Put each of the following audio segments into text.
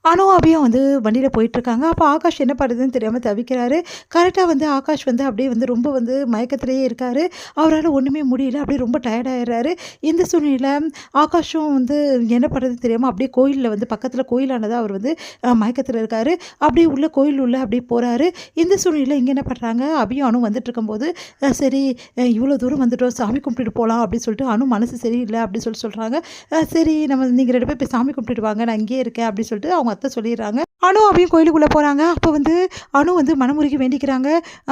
அபியும் வந்து வண்டியில போயிட்டுருக்காங்க. அப்போ ஆகாஷ் என்ன பண்ணுறதுன்னு தெரியாம தவிக்கிறாரு. கரெக்ட்டா வந்து ஆகாஷ் வந்து அப்படியே வந்து ரொம்ப வந்து மயக்கத்திலேயே இருக்காரு. அவரால ஒண்ணுமே முடியல. அப்படியே ரொம்ப டயர்ட் ஆயிடுறாரு. இந்த சூழ்நிலையில ஆகாஷும் வந்து என்ன பண்ணுறதுன்னு தெரியாம அப்படியே கோயில்ல வந்து பக்கத்தில கோயிலானதா அவர் வந்து மயக்கத்தில இருக்காரு. அப்படியே உள்ள கோயில் உள்ள அப்படியே போறாரு. இந்த சூழ்நிலையில இங்க என்ன பண்றாங்க, அபியும் வந்துட்டுருக்கும்போது, சரி இவ்வளோ தூரம் வந்துட்டோம் சாமி கும்பிட்டுட்டு போலாம் அப்படின்னு சொல்லிட்டு மனசு சரியில்ல அப்படின்னு சொல்றாங்க. சரி நம்ம நீங்க 2 பேரும் போய் சாமி கும்பிட்டுட்டு வாங்க. நான் இங்கேயே இருக்கேன் அப்படின்னு சொல்லிட்டு அவங்க அத்தை சொல்லிடுறாங்க. அபியும் கோயிலுக்குள்ள போறாங்க. அப்போ வந்து வந்து மனமுருகி வேண்டிக்கிறாங்க.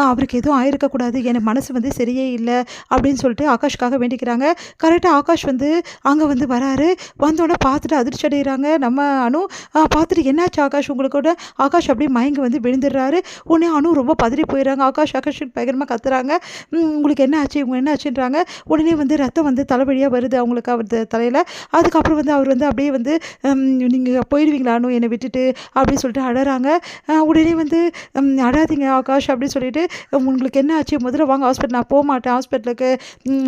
அவருக்கு எதுவும் ஆயிருக்கக்கூடாது. எனக்கு மனசு வந்து சரியே இல்ல அப்படின்னு சொல்லிட்டு ஆகாஷ்க்காக வேண்டிக்கிறாங்க. கரெக்ட்டா ஆகாஷ் வந்து அங்க வந்து வராரு. வந்தோனே பார்த்துட்டு அதிர்ச்சி அடையிறாங்க. நம்ம பார்த்துட்டு என்னாச்சு ஆகாஷ் உங்களுக்கூட ஆகாஷ் அப்படியே மயங்கி வந்து விழுந்துடுறாரு. உடனே ரொம்ப பதறி போயிடுறாங்க. ஆகாஷ் ஆகாஷ்ன்னு பயங்கரமா கத்துறாங்க. உங்களுக்கு என்ன ஆச்சு? இவங்க என்ன ஆச்சுன்றாங்க. உடனே வந்து ரத்தம் வந்து தலைவலியா வருது அவங்களுக்கு அவர் தலையில. அதுக்கப்புறம் வந்து அவர் வந்து அப்படியே வந்து நீங்க போயிடுவீங்களா என்னை விட்டுட்டு அப்படின்னு சொல்லிட்டு அழறாங்க. உடனே வந்து அழாதீங்க ஆகாஷ் அப்படின்னு சொல்லிட்டு உங்களுக்கு என்ன ஆச்சு? முதல்ல வாங்க ஹாஸ்பிட்டல். நான் போமாட்டேன் ஹாஸ்பிட்டலுக்கு.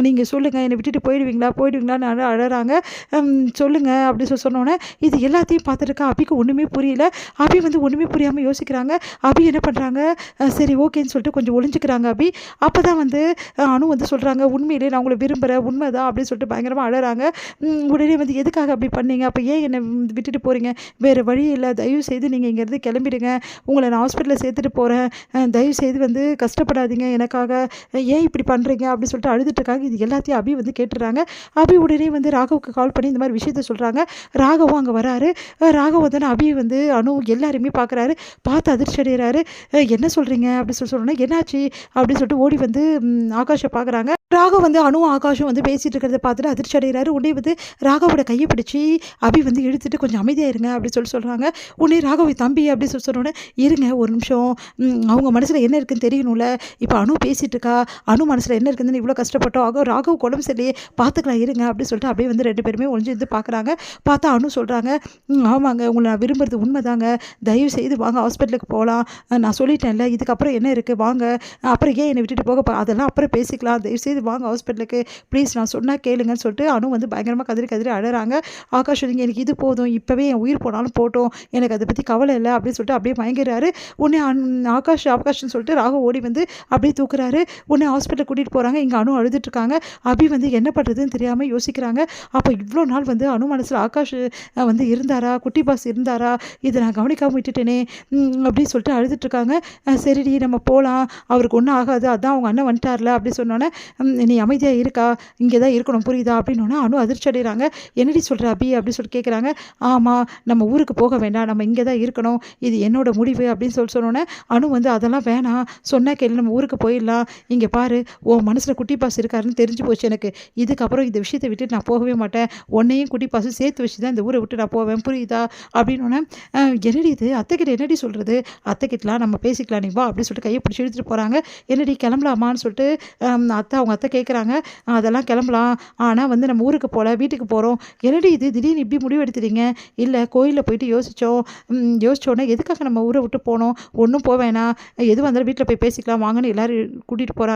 நீங்க சொல்லுங்க என்னை விட்டுட்டு போயிடுவீங்களான்னு அழறாங்க. சொல்லுங்க அப்படின்னு சொன்னோனே இது எல்லாத்தையும் பார்த்துட்டு இருக்க அபிக்கு ஒண்ணுமே புரியல. அபி வந்து ஒண்ணுமே புரியாம யோசிக்கிறாங்க. அபி என்ன பண்றாங்க, சரி ஓகேன்னு சொல்லிட்டு கொஞ்சம் ஒளிஞ்சுக்கிறாங்க அபி. அப்பதான் வந்து வந்து சொல்றாங்க, உண்மையிலேயே நான் உங்களை விரும்புறேன் உண்மைதான் அப்படின்னு சொல்லிட்டு பயங்கரமா அழறாங்க. உடனே வந்து எதுக்காக அப்படி பண்ணீங்க? அப்ப ஏன் என்னை விட்டுட்டு போறீங்க? வேற வழி இல்ல. தயவு செய்து நீங்க இங்கேருந்து கிளம்பிடுங்க. உங்களை நான் ஹாஸ்பிட்டல்ல சேர்த்துட்டு போறேன். தயவு செய்து வந்து கஷ்டப்படாதீங்க எனக்காக. ஏன் இப்படி பண்றீங்க? அப்படின்னு சொல்லிட்டு அழுதுட்டு இருக்காங்க. இது எல்லாத்தையும் அபி வந்து கேட்டுறாங்க. அபி உடனே வந்து ராகவுக்கு கால் பண்ணி இந்த மாதிரி விஷயத்த சொல்றாங்க. ராகவும் அங்க வராரு. ராகவ் வந்து அபி வந்து எல்லாரையுமே பார்க்குறாரு. பார்த்து அதிர்ச்சி அடைகிறாரு. என்ன சொல்றீங்க? அப்படின்னு சொன்னோன்னே என்னாச்சு? அப்படின்னு சொல்லிட்டு ஓடி வந்து ஆகாஷை பார்க்குறாங்க. ராகவ் வந்து ஆகாஷும் வந்து பேசிட்டு இருக்கிறத பார்த்துட்டு அதிர்ச்சி அடைகிறாரு. உடனே வந்து ராகவோட கையை பிடிச்சி அபி வந்து இழுத்துட்டு கொஞ்சம் அமைதியாக இருங்க அப்படின்னு சொல்கிறாங்க. உடனே ராகவி தம்பி அப்படின்னு சொன்னோன்னே இருங்க ஒரு நிமிஷம், அவங்க மனசில் என்ன இருக்குன்னு தெரியணும்ல. இப்போ பேசிட்டு இருக்கா. மனசில் என்ன இருக்குதுன்னு இவ்வளோ கஷ்டப்பட்டோம். ராகவ் உடம்பு சரியில்லையே பார்த்துக்கலாம் இருங்க அப்படின்னு சொல்லிட்டு அப்படியே வந்து 2 பேருமே ஒளிஞ்சிருந்து பார்க்குறாங்க. பார்த்தா சொல்கிறாங்க, ஆமாங்க உங்களை நான் விரும்புறது உண்மைதாங்க. தயவு செய்து வாங்க ஹாஸ்பிட்டலுக்கு போகலாம். நான் சொல்லிட்டேன்ல இதுக்கப்புறம் என்ன இருக்குது வாங்க. அப்புறம் ஏன் என்னை விட்டுட்டு போக அதெல்லாம் அப்புறம் பேசிக்கலாம். தயவு செய்து வாங்க ஹாஸ்பிட்டலுக்கு ப்ளீஸ் நான் சொன்னால் கேளுங்கன்னு சொல்லிட்டு வந்து பயங்கரமாக கதறி கதறி அழறாங்க. ஆகாஷ் நீங்கள் எனக்கு இது போதும், இப்போவே என் உயிர் போனாலும் போட்டோம், எனக்கு அதை பற்றி கவலை இல்லை அப்படின்னு சொல்லிட்டு அப்படியே மயங்கிறாரு. உடனே ஆகாஷ்னு சொல்லிட்டு ராகு ஓடி வந்து அப்படியே தூக்குறாரு. உடனே ஹாஸ்பிட்டல் கூட்டிகிட்டு போகிறாங்க. இங்கே அழுதுட்டு இருக்காங்க. அபி வந்து என்ன பண்ணுறதுன்னு தெரியாமல் யோசிக்கிறாங்க. அப்போ இவ்வளோ நாள் வந்து மனசில் ஆகாஷ் வந்து இருந்தாரா, குட்டி பாஸ் இருந்தாரா, இதை நான் கவனிக்காமல் விட்டுட்டேனே அப்படின்னு சொல்லிட்டு அழுதுட்டுருக்காங்க. சரிடி நம்ம போகலாம், அவருக்கு ஒன்றும் ஆகாது, அதான் அவங்க அண்ணன் வந்துட்டார்ல அப்படின்னு சொன்னோன்னே நீ அமைதியாக இருக்கா, இங்கே தான் இருக்கணும் புரியுதா அப்படின்னோன்னா அதிர்ச்சி அடைகிறாங்க. என்னடி சொல்கிற அபி அப்படின்னு சொல்லிட்டு கேட்குறாங்க. ஆமாம் நம்ம ஊருக்கு போக வேண்டாம், நம்ம இங்கே தான் இருக்கணும், இது என்னோட முடிவு அப்படின்னு சொன்னோன்னே வந்து அதெல்லாம் வேணாம், சொன்னால் கேள்வி நம்ம ஊருக்கு போயிடலாம். இங்கே பாரு உன் மனசில் குட்டி பாஸ் இருக்காருன்னு தெரிஞ்சு போச்சு எனக்கு. இதுக்கப்புறம் இந்த விஷயத்தை விட்டு நான் போகவே மாட்டேன், உன்னையும் குட்டி பாஸும் சேர்த்து வச்சு தான் இந்த ஊரை விட்டு நான் போவேன் புரியுதா அப்படின்னோன்னே என்னடி இது அத்தைக்கிட்ட என்னடி சொல்கிறது, அத்தைக்கிட்டலாம் நம்ம பேசிக்கலாம் நீ வா அப்படின்னு சொல்லிட்டு கையை பிடிச்சி இழுத்துட்டு போகிறாங்க. என்னடி கிளம்பலாமான்னு சொல்லிட்டு அவங்க அத்தை கேட்குறாங்க. அதெல்லாம் கிளம்பலாம், ஆனால் வந்து நம்ம ஊருக்கு போகல வீட்டுக்கு போகிறோம். என்னடி இது திடீர்னு இப்படி முடிவு எடுத்துறீங்க? இல்லை கோயிலில் போயிட்டு யோசிச்சோன்னே எதுக்காக நம்ம ஊரை விட்டு போனோம், ஒன்றும் போவேணா, எதுவாக இருந்தாலும் வீட்டில் போய் பேசிக்கலாம் வாங்கன்னு எல்லோரும் கூட்டிகிட்டு போகிறாங்க.